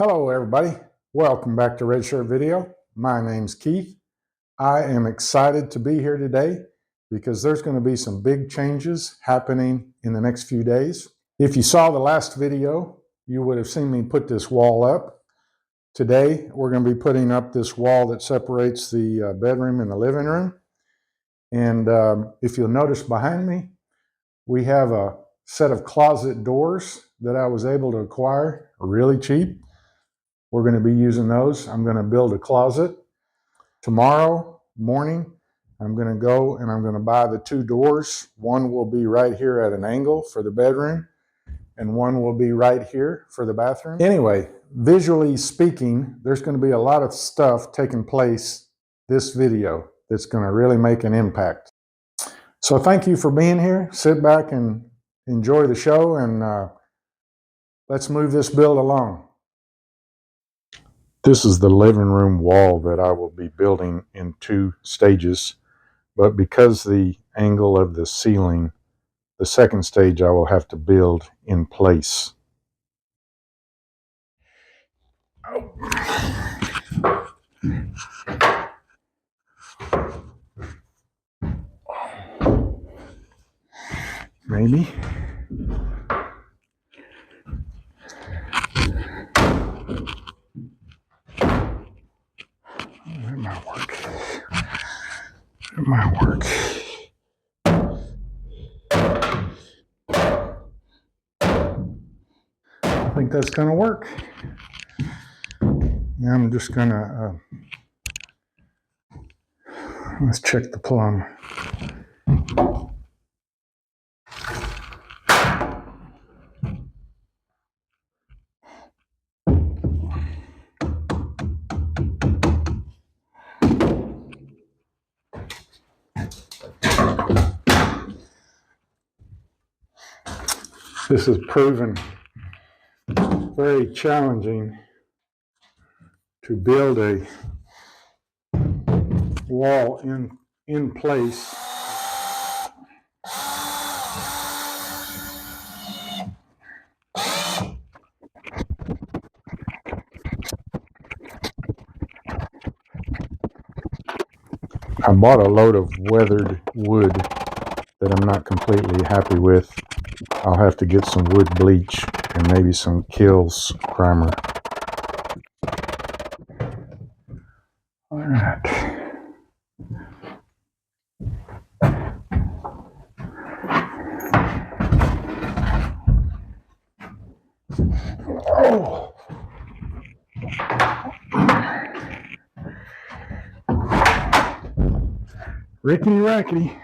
Hello everybody, welcome back to Red Shirt Video. My name's Keith. I am excited to be here today because there's going to be some big changes happening in the next few days. If you saw the last video, you would have seen me put this wall up. Today we're going to be putting up this wall that separates the bedroom and the living room. And if you'll notice behind me, we have a set of closet doors that I was able to acquire really cheap. We're going to be using those. I'm going to build a closet. Tomorrow morning, I'm going to go and I'm going to buy the two doors. One will be right here at an angle for the bedroom, and one will be right here for the bathroom. Anyway, visually speaking, there's going to be a lot of stuff taking place this video that's going to really make an impact. So thank you for being here. Sit back and enjoy the show, and let's move this build along. This is the living room wall that I will be building in 2 stages, but because the angle of the ceiling, the second stage I will have to build in place. Maybe. That might work. It might work. I think that's going to work. Now I'm just going to, let's check the plumb. This has proven very challenging to build a wall in place. I bought a load of weathered wood that I'm not completely happy with. I'll have to get some wood bleach and maybe some Kills primer. All right. Oh. Rickety rackety.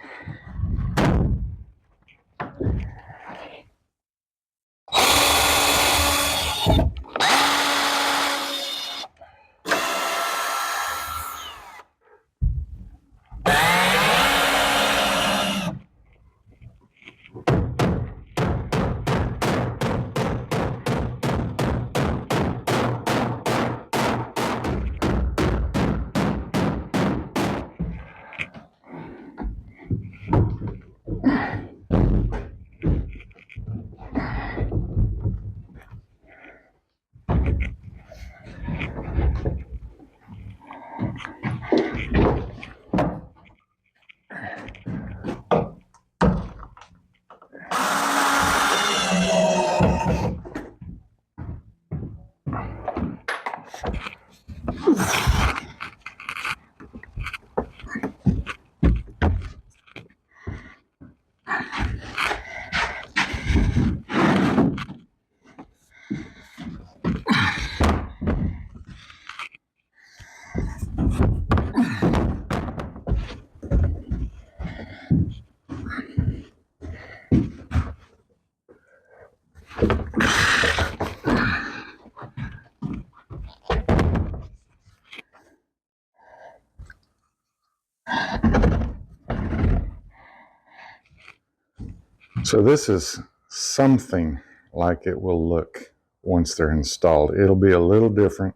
So this is something like it will look once they're installed. It'll be a little different,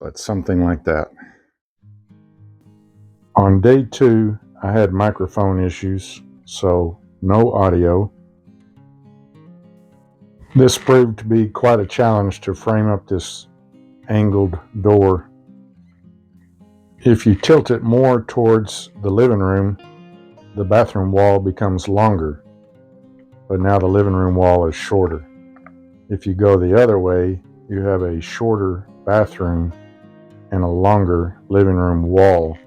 but something like that. On day 2, I had microphone issues, so no audio. This proved to be quite a challenge to frame up this angled door. If you tilt it more towards the living room, the bathroom wall becomes longer, but now the living room wall is shorter. If you go the other way, you have a shorter bathroom and a longer living room wall.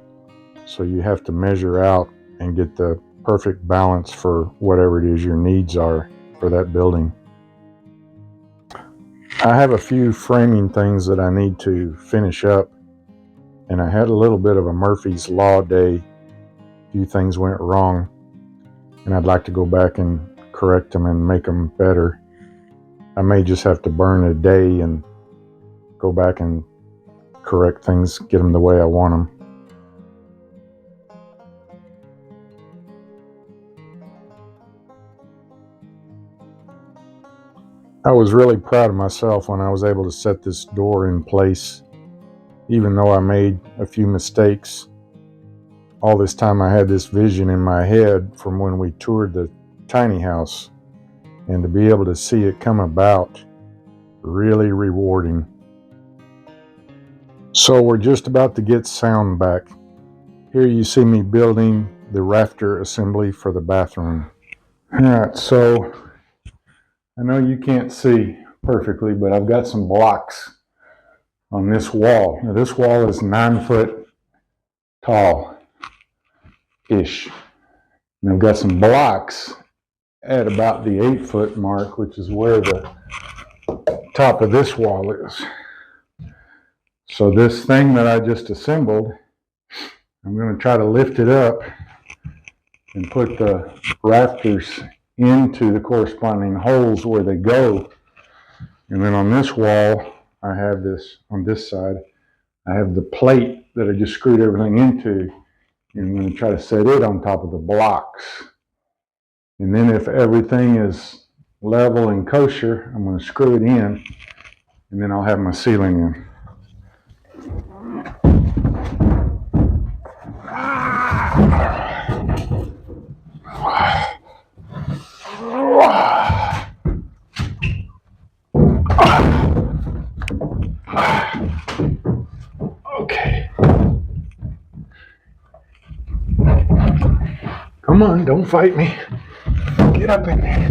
So you have to measure out and get the perfect balance for whatever it is your needs are for that building. I have a few framing things that I need to finish up, and I had a little bit of a Murphy's Law day. A few things went wrong, and I'd like to go back and correct them and make them better. I may just have to burn a day and go back and correct things, get them the way I want them. I was really proud of myself when I was able to set this door in place, even though I made a few mistakes. All this time I had this vision in my head from when we toured the tiny house, and to be able to see it come about, really rewarding. So we're just about to get sound back. Here you see me building the rafter assembly for the bathroom. Alright, so I know you can't see perfectly, but I've got some blocks on this wall. Now this wall is 9 foot tall-ish. And I've got some blocks at about the 8 foot mark, which is where the top of this wall is. So this thing that I just assembled, I'm going to try to lift it up and put the rafters into the corresponding holes where they go. And then on this wall, I have this, on this side, I have the plate that I just screwed everything into, and I'm going to try to set it on top of the blocks. And then if everything is level and kosher, I'm going to screw it in, and then I'll have my ceiling in. Okay. Come on, don't fight me. Get up in there.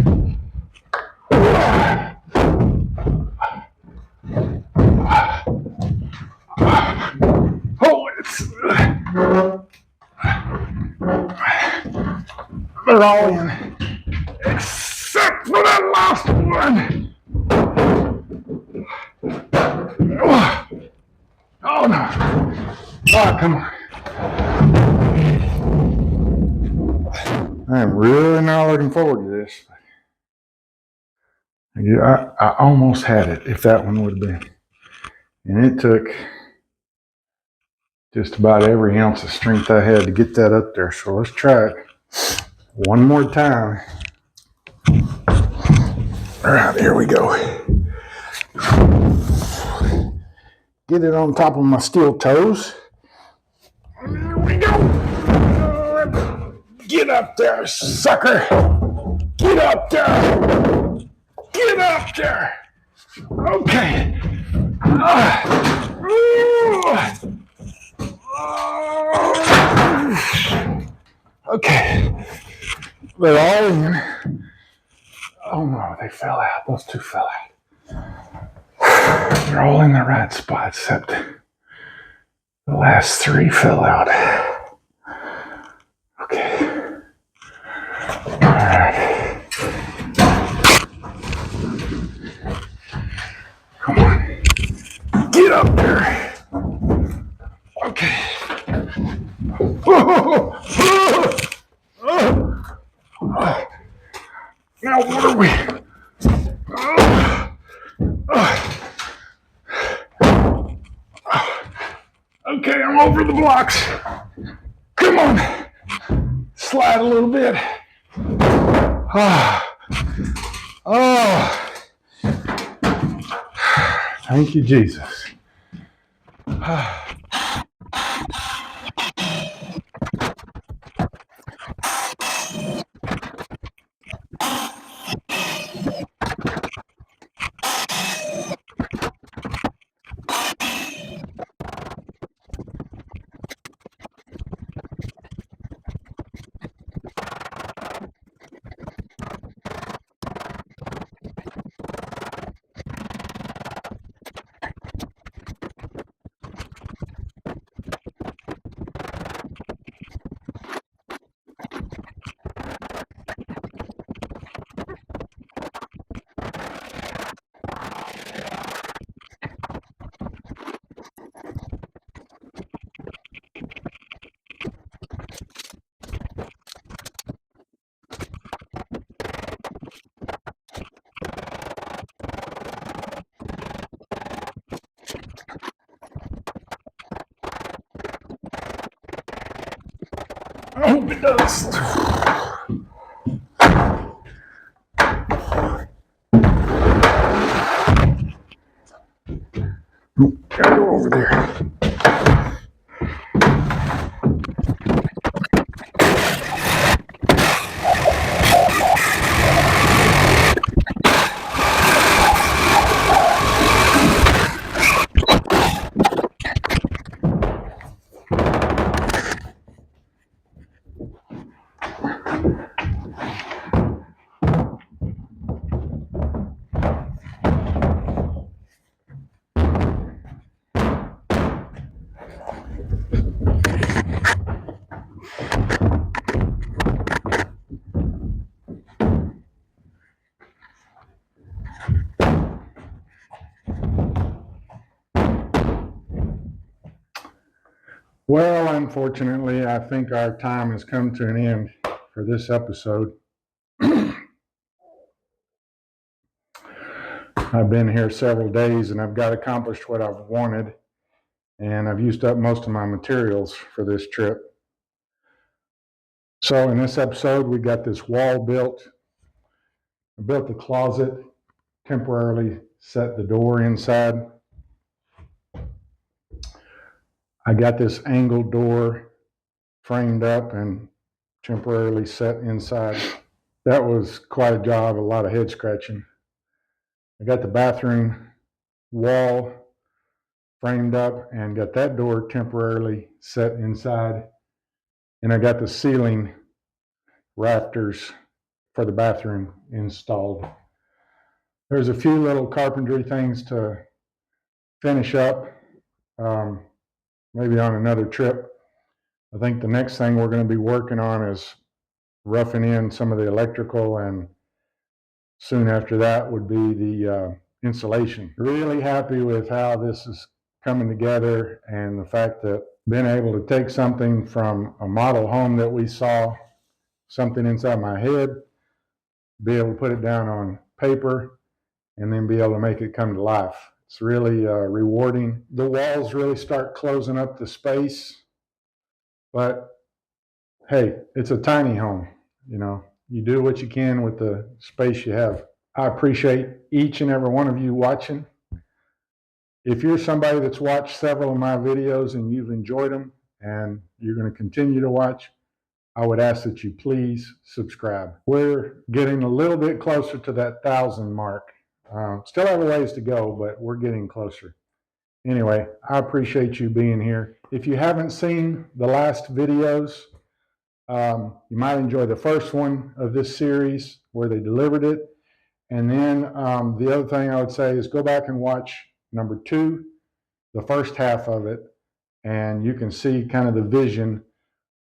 Oh, they're all in, except for that last one. Oh no. Oh, come on. I am really not looking forward to this. I almost had it if that one would have been. And it took just about every ounce of strength I had to get that up there. So let's try it one more time. All right, here we go. Get it on top of my steel toes. Here we go. Get up there, sucker. Get up there. Get up there. Okay. Okay. They're all in. Oh no, they fell out. Those two fell out. They're all in the right spot, except the last three fell out. Okay. All right. Come on. Get up there. Okay. Now what are we? Okay, I'm over the blocks. Come on. Slide a little bit. Oh. Thank you, Jesus. hope it does. Gotta go over there. Well, unfortunately, I think our time has come to an end for this episode. I've been here several days and I've got accomplished what I've wanted, and I've used up most of my materials for this trip. So in this episode, we got this wall built. I built the closet, temporarily set the door inside. I got this angled door framed up and temporarily set inside. That was quite a job, a lot of head scratching. I got the bathroom wall framed up and got that door temporarily set inside. And I got the ceiling rafters for the bathroom installed. There's a few little carpentry things to finish up, maybe on another trip. I think the next thing we're going to be working on is roughing in some of the electrical, and soon after that would be the insulation. Really happy with how this is coming together, and the fact that being able to take something from a model home that we saw, something inside my head, be able to put it down on paper, and then be able to make it come to life. It's really rewarding. The walls really start closing up the space, but hey, it's a tiny home. You do what you can with the space you have. I appreciate each and every one of you watching. If you're somebody that's watched several of my videos and you've enjoyed them and you're going to continue to watch, I would ask that you please subscribe. We're getting a little bit closer to that 1,000 mark. Still have a ways to go, but we're getting closer. Anyway, I appreciate you being here. If you haven't seen the last videos, you might enjoy the first one of this series where they delivered it. And then the other thing I would say is go back and watch number 2, the first half of it, and you can see kind of the vision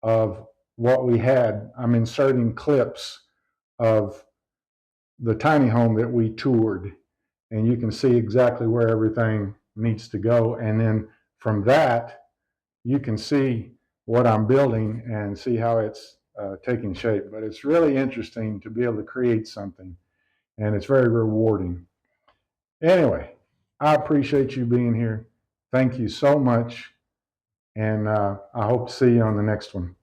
of what we had. I'm inserting clips of the tiny home that we toured, and you can see exactly where everything needs to go. And then from that, you can see what I'm building and see how it's taking shape. But it's really interesting to be able to create something, and it's very rewarding. Anyway, I appreciate you being here. Thank you so much, and I hope to see you on the next one.